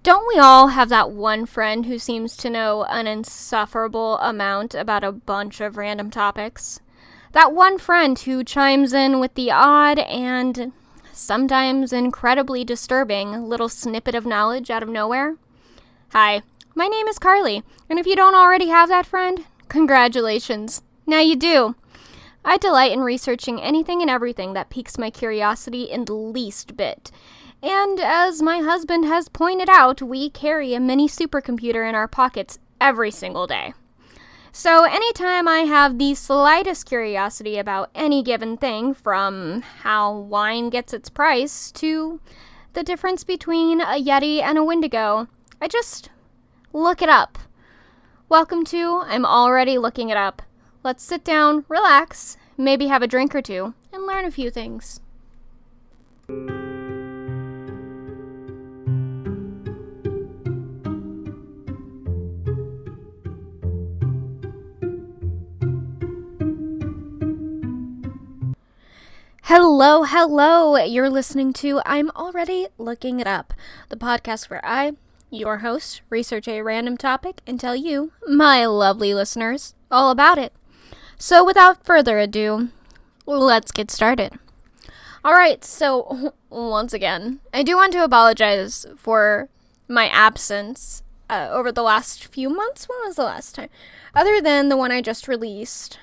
Don't we all have that one friend who seems to know an insufferable amount about a bunch of random topics? That one friend who chimes in with the odd and sometimes incredibly disturbing little snippet of knowledge out of nowhere? Hi, my name is Carly, and if you don't already have that friend, congratulations. Now you do. I delight in researching anything and everything that piques my curiosity in the least bit. And as my husband has pointed out, we carry a mini supercomputer in our pockets every single day. So anytime I have the slightest curiosity about any given thing, from how wine gets its price to the difference between a Yeti and a Wendigo, I just look it up. Welcome to I'm Already Looking It Up. Let's sit down, relax, maybe have a drink or two, and learn a few things. Hello. You're listening to I'm Already Looking It Up, the podcast where I, your host, research a random topic and tell you, my lovely listeners, all about it. So without further ado, let's get started. Alright, so once again, I do want to apologize for my absence over the last few months. When was the last time? Other than the one I just released.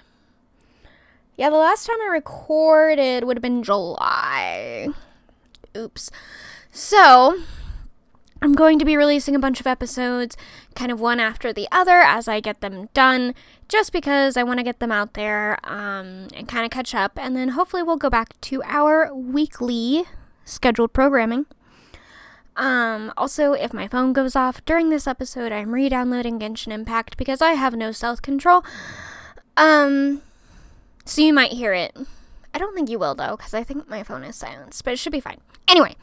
Yeah, the last time I recorded would have been July. Oops. So, I'm going to be releasing a bunch of episodes, kind of one after the other as I get them done, just because I want to get them out there and kind of catch up, and then hopefully we'll go back to our weekly scheduled programming. Also, if my phone goes off during this episode, I'm re-downloading Genshin Impact because I have no self-control. So you might hear it. I don't think you will, though, because I think my phone is silenced, but it should be fine. Anyway,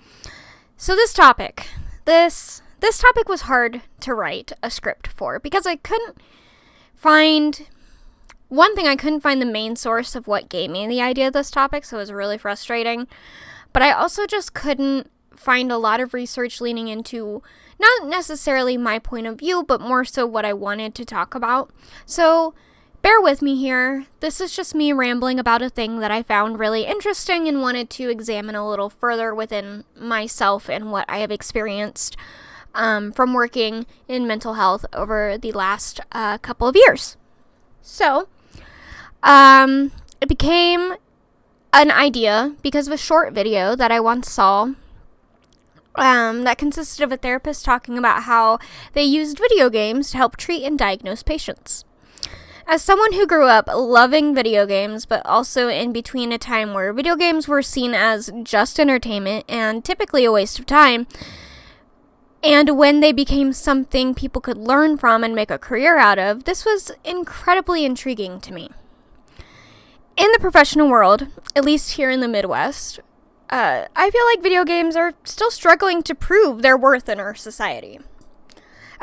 so this topic was hard to write a script for because I couldn't find the main source of what gave me the idea of this topic, so it was really frustrating. But I also just couldn't find a lot of research leaning into not necessarily my point of view, but more so what I wanted to talk about. So bear with me here. This is just me rambling about a thing that I found really interesting and wanted to examine a little further within myself and what I have experienced from working in mental health over the last couple of years. So, it became an idea because of a short video that I once saw that consisted of a therapist talking about how they used video games to help treat and diagnose patients. As someone who grew up loving video games, but also in between a time where video games were seen as just entertainment and typically a waste of time, and when they became something people could learn from and make a career out of, this was incredibly intriguing to me. In the professional world, at least here in the Midwest, I feel like video games are still struggling to prove their worth in our society.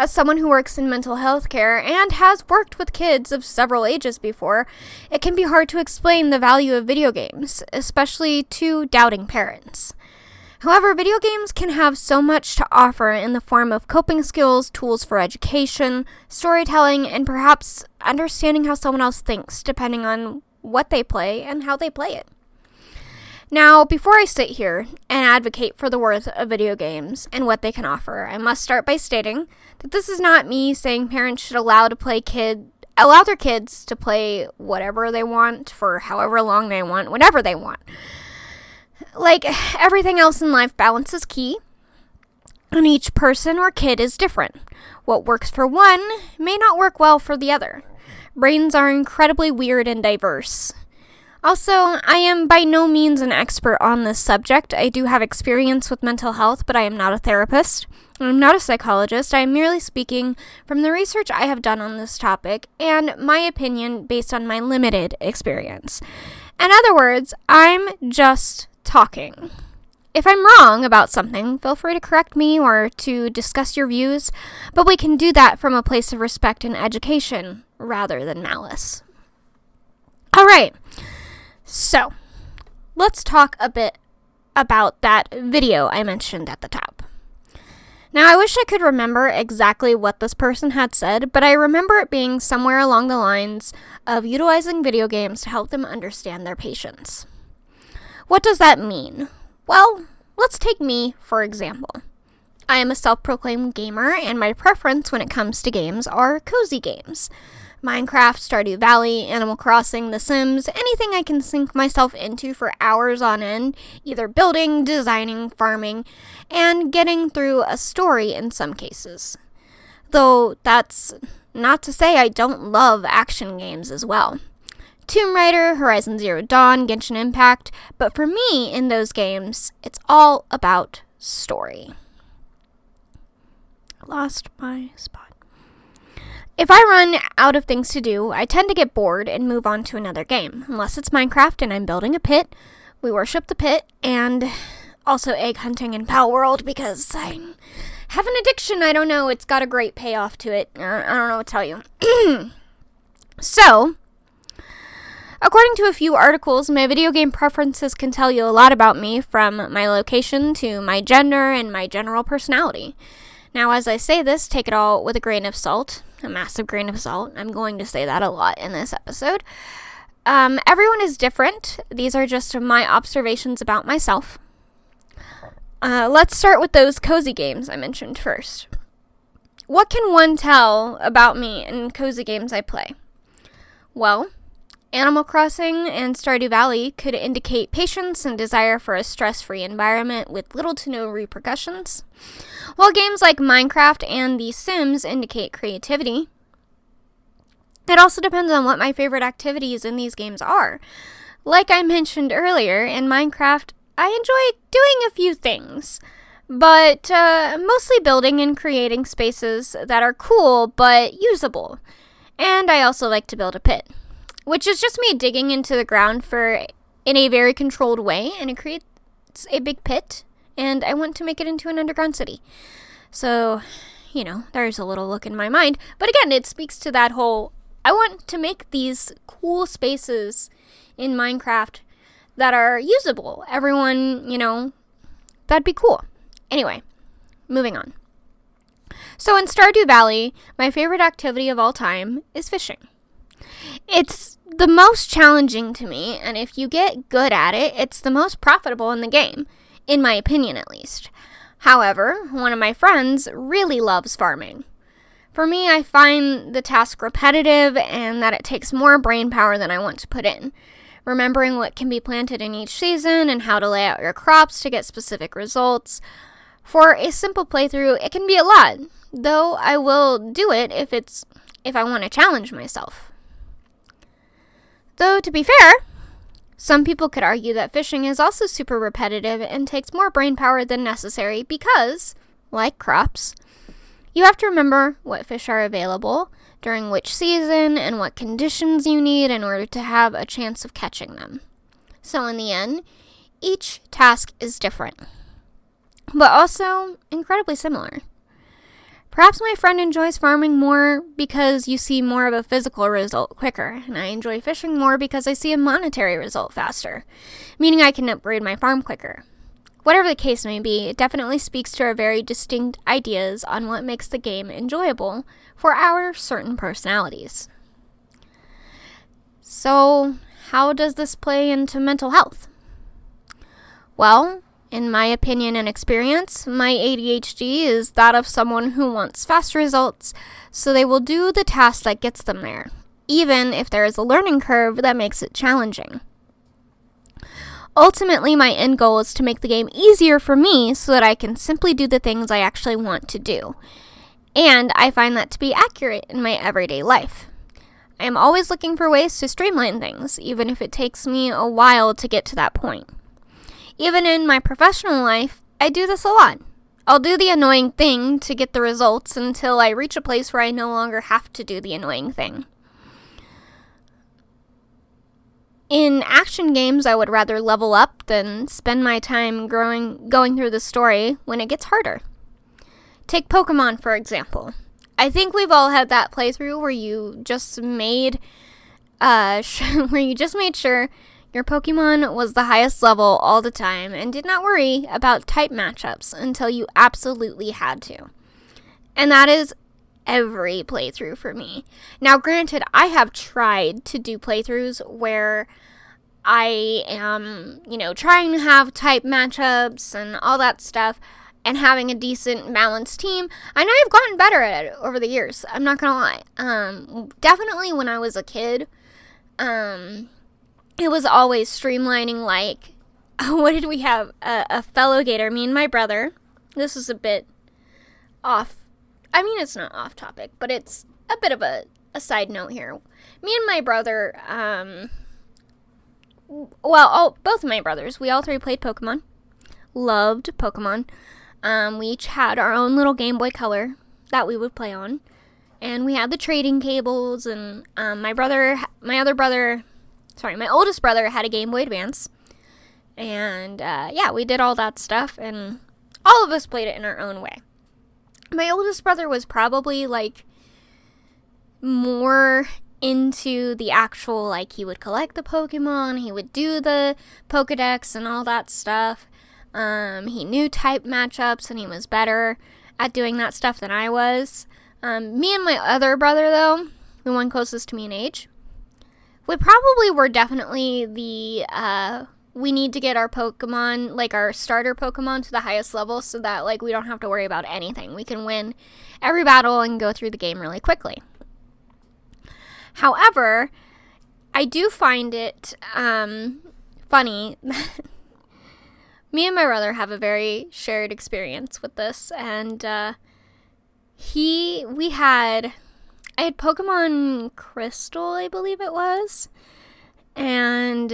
As someone who works in mental health care and has worked with kids of several ages before, it can be hard to explain the value of video games, especially to doubting parents. However, video games can have so much to offer in the form of coping skills, tools for education, storytelling, and perhaps understanding how someone else thinks, depending on what they play and how they play it. Now, before I sit here and advocate for the worth of video games and what they can offer, I must start by stating that this is not me saying parents should allow their kids to play whatever they want for however long they want, whenever they want. Like everything else in life, balance is key, and each person or kid is different. What works for one may not work well for the other. Brains are incredibly weird and diverse. Also, I am by no means an expert on this subject. I do have experience with mental health, but I am not a therapist. I'm not a psychologist. I am merely speaking from the research I have done on this topic and my opinion based on my limited experience. In other words, I'm just talking. If I'm wrong about something, feel free to correct me or to discuss your views, but we can do that from a place of respect and education rather than malice. Alright. So, let's talk a bit about that video I mentioned at the top. Now, I wish I could remember exactly what this person had said, but I remember it being somewhere along the lines of utilizing video games to help them understand their patients. What does that mean? Well, let's take me, for example. I am a self-proclaimed gamer, and my preference when it comes to games are cozy games. Minecraft, Stardew Valley, Animal Crossing, The Sims, anything I can sink myself into for hours on end, either building, designing, farming, and getting through a story in some cases. Though that's not to say I don't love action games as well. Tomb Raider, Horizon Zero Dawn, Genshin Impact, but for me in those games, it's all about story. Lost my spot. If I run out of things to do, I tend to get bored and move on to another game. Unless it's Minecraft and I'm building a pit, we worship the pit, and also egg hunting in Pal World because I have an addiction. I don't know. It's got a great payoff to it. I don't know what to tell you. So, according to a few articles, my video game preferences can tell you a lot about me, from my location to my gender and my general personality. Now, as I say this, take it all with a grain of salt, a massive grain of salt. I'm going to say that a lot in this episode. Everyone is different. These are just my observations about myself. Let's start with those cozy games I mentioned first. What can one tell about me in cozy games I play? Well, Animal Crossing and Stardew Valley could indicate patience and desire for a stress-free environment with little to no repercussions, while games like Minecraft and The Sims indicate creativity. It also depends on what my favorite activities in these games are. Like I mentioned earlier, in Minecraft, I enjoy doing a few things, but mostly building and creating spaces that are cool but usable. And I also like to build a pit, which is just me digging into the ground in a very controlled way, and it creates a big pit, and I want to make it into an underground city. So, there's a little look in my mind. But again, it speaks to that whole, I want to make these cool spaces in Minecraft that are usable. Everyone, that'd be cool. Anyway, moving on. So in Stardew Valley, my favorite activity of all time is fishing. It's the most challenging to me, and if you get good at it, it's the most profitable in the game, in my opinion at least. However, one of my friends really loves farming. For me, I find the task repetitive and that it takes more brain power than I want to put in. Remembering what can be planted in each season and how to lay out your crops to get specific results. For a simple playthrough, it can be a lot, though I will do it if I want to challenge myself. Though, to be fair, some people could argue that fishing is also super repetitive and takes more brain power than necessary because, like crops, you have to remember what fish are available, during which season, and what conditions you need in order to have a chance of catching them. So in the end, each task is different, but also incredibly similar. Perhaps my friend enjoys farming more because you see more of a physical result quicker, and I enjoy fishing more because I see a monetary result faster, meaning I can upgrade my farm quicker. Whatever the case may be, it definitely speaks to our very distinct ideas on what makes the game enjoyable for our certain personalities. So, how does this play into mental health? Well, in my opinion and experience, my ADHD is that of someone who wants fast results, so they will do the task that gets them there, even if there is a learning curve that makes it challenging. Ultimately, my end goal is to make the game easier for me so that I can simply do the things I actually want to do. And I find that to be accurate in my everyday life. I am always looking for ways to streamline things, even if it takes me a while to get to that point. Even in my professional life, I do this a lot. I'll do the annoying thing to get the results until I reach a place where I no longer have to do the annoying thing. In action games, I would rather level up than spend my time going through the story when it gets harder. Take Pokemon, for example. I think we've all had that playthrough where you just made sure Your Pokemon was the highest level all the time and did not worry about type matchups until you absolutely had to. And that is every playthrough for me. Now, granted, I have tried to do playthroughs where I am, trying to have type matchups and all that stuff and having a decent balanced team. I know I've gotten better at it over the years. I'm not going to lie. Definitely when I was a kid, it was always streamlining, like, what did we have? A fellow gator, me and my brother. This is a bit off. I mean, it's not off topic, but it's a bit of a side note here. Me and my brother, both of my brothers, we all three played Pokemon. Loved Pokemon. We each had our own little Game Boy Color that we would play on. And we had the trading cables, and my oldest brother had a Game Boy Advance. And, we did all that stuff, and all of us played it in our own way. My oldest brother was probably, more into the actual, he would collect the Pokemon, he would do the Pokedex and all that stuff. He knew type matchups, and he was better at doing that stuff than I was. Me and my other brother, though, the one closest to me in age, we probably were definitely we need to get our Pokemon, our starter Pokemon to the highest level so that, we don't have to worry about anything. We can win every battle and go through the game really quickly. However, I do find it funny that me and my brother have a very shared experience with this, and I had Pokemon Crystal, I believe it was, and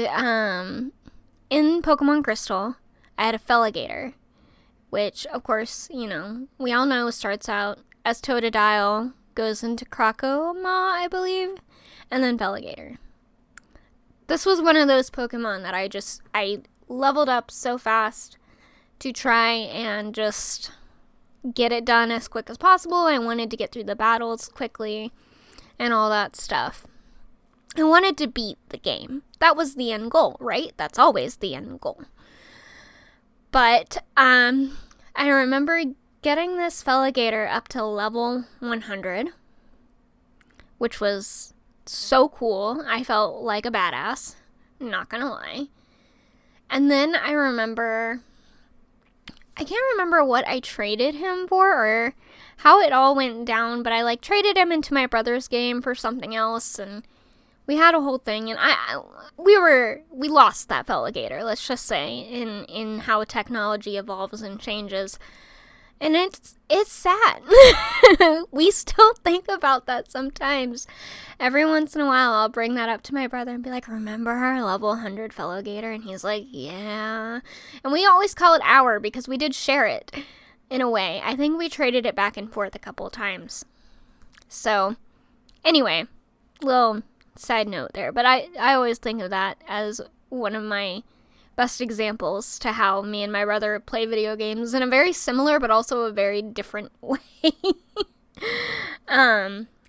in Pokemon Crystal, I had a Felligator, which, of course, we all know starts out as Totodile, goes into Crocoma, I believe, and then Felligator. This was one of those Pokemon that I leveled up so fast to try and just get it done as quick as possible. I wanted to get through the battles quickly and all that stuff. I wanted to beat the game. That was the end goal, right? That's always the end goal. But I remember getting this Felligator up to level 100, which was so cool. I felt like a badass, not gonna lie. And then I can't remember what I traded him for or how it all went down, but I traded him into my brother's game for something else, and we had a whole thing, and we lost that Felligator, let's just say, in how technology evolves and changes. And it's sad. We still think about that sometimes. Every once in a while, I'll bring that up to my brother and be like, remember our level 100 Felligator? And he's like, yeah. And we always call it our because we did share it in a way. I think we traded it back and forth a couple of times. So, anyway, little side note there. But I always think of that as one of my best examples to how me and my brother play video games in a very similar but also a very different way.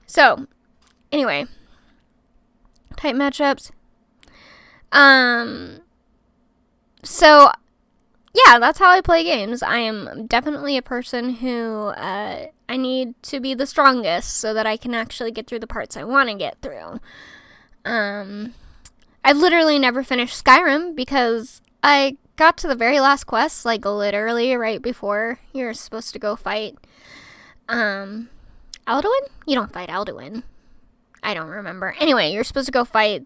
So, anyway, type matchups. So, yeah, that's how I play games. I am definitely a person who, I need to be the strongest so that I can actually get through the parts I want to get through. I've literally never finished Skyrim because I got to the very last quest, literally right before you're supposed to go fight, Alduin? You don't fight Alduin. I don't remember. Anyway, you're supposed to go fight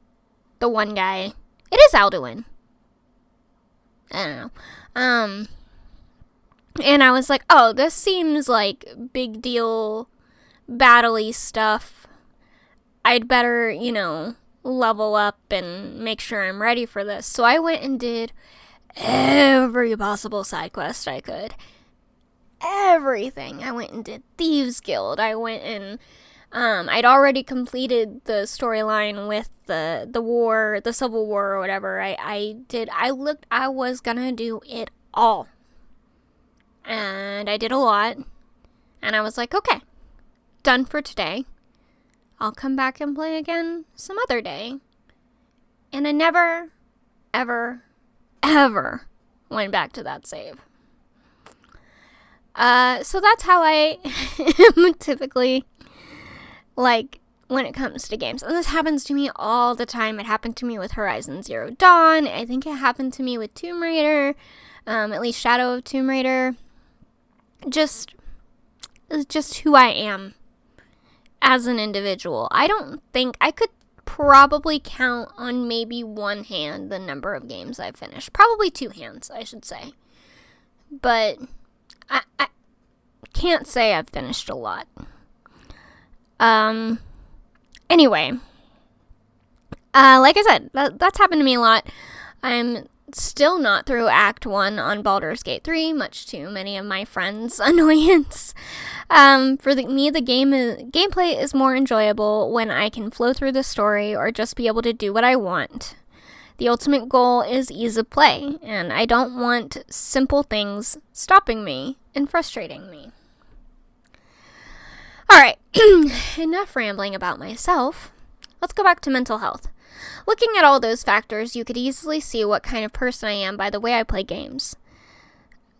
the one guy. It is Alduin. I don't know. And I was like, oh, this seems like big deal battle-y stuff. I'd better, level up and make sure I'm ready for this. So I went and did every possible side quest I could. Everything. I went and did Thieves Guild. I went and I'd already completed the storyline with the Civil War or whatever. I was gonna do it all. And I did a lot. And I was like, okay, done for today. I'll come back and play again some other day. And I never ever, ever went back to that save. So that's how I am typically, like, when it comes to games. And this happens to me all the time. It happened to me with Horizon Zero Dawn. I think it happened to me with Tomb Raider, at least Shadow of Tomb Raider. It's just who I am as an individual. I don't think I could probably count on maybe one hand the number of games I've finished. Probably two hands, I should say. But I can't say I've finished a lot. Anyway, like I said, that's happened to me a lot. I'm still not through Act 1 on Baldur's Gate 3, much to many of my friends' annoyance. For me, the gameplay is more enjoyable when I can flow through the story or just be able to do what I want. The ultimate goal is ease of play, and I don't want simple things stopping me and frustrating me. Alright, enough rambling about myself. Let's go back to mental health. Looking at all those factors, you could easily see what kind of person I am by the way I play games.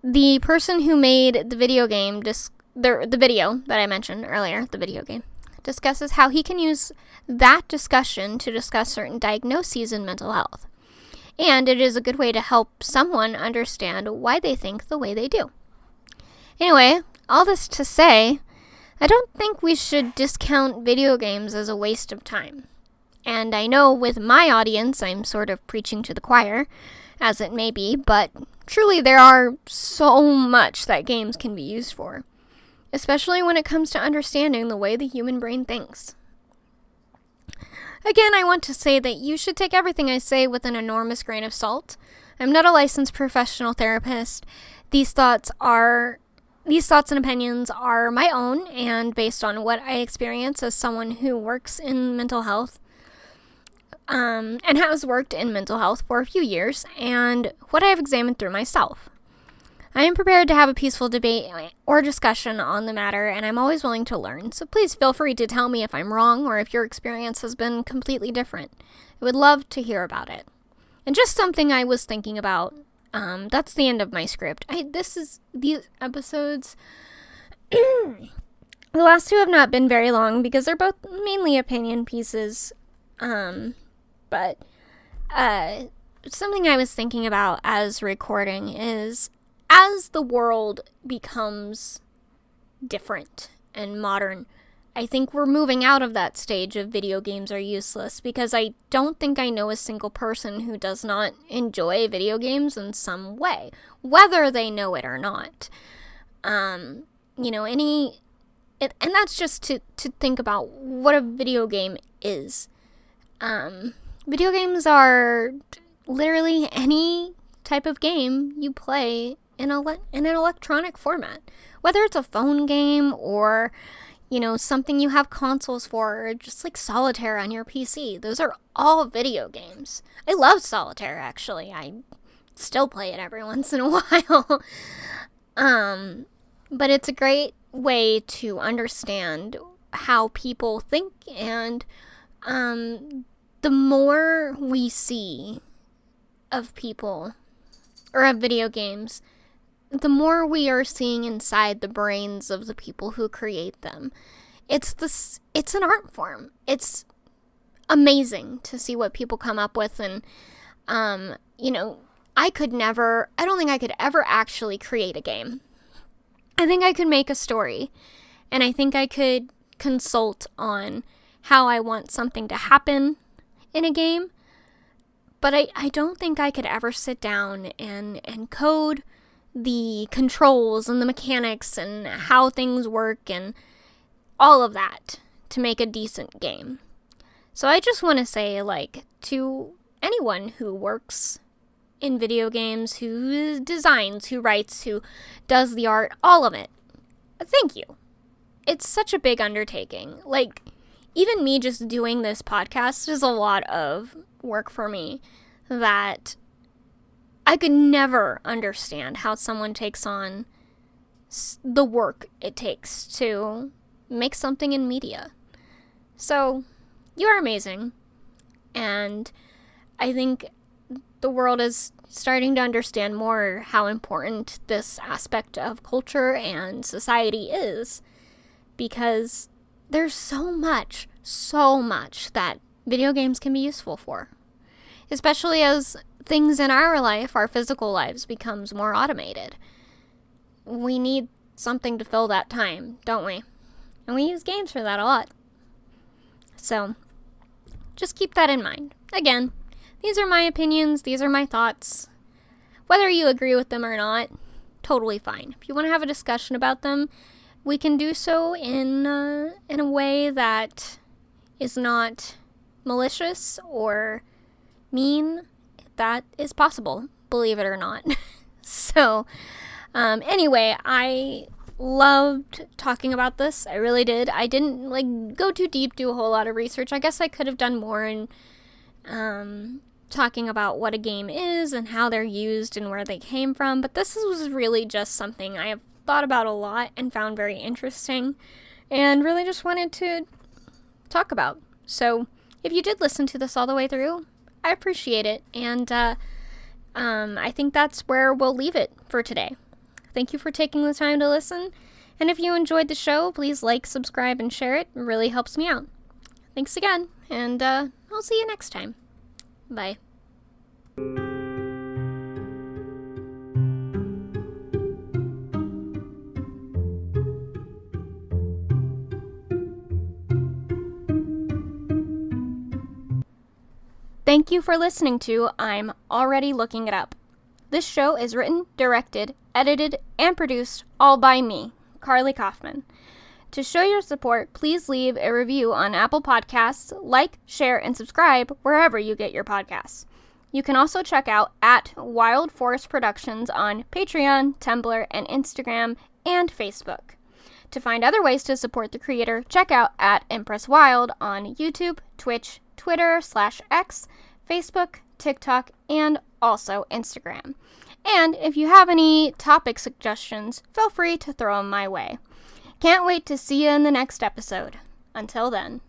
The person who made the video game, the video that I mentioned earlier, the video game, discusses how he can use that discussion to discuss certain diagnoses in mental health. And it is a good way to help someone understand why they think the way they do. Anyway, all this to say, I don't think we should discount video games as a waste of time. And I know with my audience, I'm sort of preaching to the choir, as it may be, but truly there are so much that games can be used for, especially when it comes to understanding the way the human brain thinks. Again, I want to say that you should take everything I say with an enormous grain of salt. I'm not a licensed professional therapist. These thoughts and opinions are my own and based on what I experience as someone who works in mental health and has worked in mental health for a few years and what I have examined through myself. I am prepared to have a peaceful debate or discussion on the matter, and I'm always willing to learn, so please feel free to tell me if I'm wrong or if your experience has been completely different. I would love to hear about it. And just something I was thinking about, that's the end of my script. These episodes, the last two have not been very long because they're both mainly opinion pieces, but something I was thinking about as recording is, as the world becomes different and modern, I think we're moving out of that stage of video games are useless, because I don't think I know a single person who does not enjoy video games in some way, whether they know it or not. And that's just to think about what a video game is. Video games are literally any type of game you play in an electronic format, whether it's a phone game or something you have consoles for, or just like solitaire on your PC. Those are all video games. I love solitaire, actually. I still play it every once in a while. But it's a great way to understand how people think, and the more we see of people or of video games, the more we are seeing inside the brains of the people who create them. It's an art form. It's amazing to see what people come up with, and I don't think I could ever actually create a game. I think I could make a story, and I think I could consult on how I want something to happen in a game, but I don't think I could ever sit down and code the controls and the mechanics and how things work and all of that to make a decent game. So I just want to say, to anyone who works in video games, who designs, who writes, who does the art, all of it, thank you. It's such a big undertaking. Even me just doing this podcast is a lot of work for me that I could never understand how someone takes on the work it takes to make something in media. So, you are amazing. And I think the world is starting to understand more how important this aspect of culture and society is, because there's so much that video games can be useful for, especially as things in our life, our physical lives, becomes more automated. We need something to fill that time, don't we? And we use games for that a lot. So, just keep that in mind. Again, these are my opinions, these are my thoughts. Whether you agree with them or not, totally fine. If you want to have a discussion about them, we can do so in a way that is not malicious or mean. That is possible, believe it or not. So, anyway, I loved talking about this. I really did. I didn't go too deep, do a whole lot of research. I guess I could have done more in talking about what a game is and how they're used and where they came from. But this was really just something I have thought about a lot and found very interesting and really just wanted to talk about. So if you did listen to this all the way through, I appreciate it. And I think that's where we'll leave it for today. Thank you for taking the time to listen. And if you enjoyed the show, please like, subscribe, and share it. It really helps me out. Thanks again, and I'll see you next time. Bye. Thank you for listening to I'm Already Looking It Up. This show is written, directed, edited, and produced all by me, Carly Kaufman. To show your support, please leave a review on Apple Podcasts, like, share, and subscribe wherever you get your podcasts. You can also check out at Wild Forest Productions on Patreon, Tumblr, and Instagram, and Facebook. To find other ways to support the creator, check out at Empress Wild on YouTube, Twitch, Twitter /X, Facebook, TikTok, and also Instagram. And if you have any topic suggestions, feel free to throw them my way. Can't wait to see you in the next episode. Until then.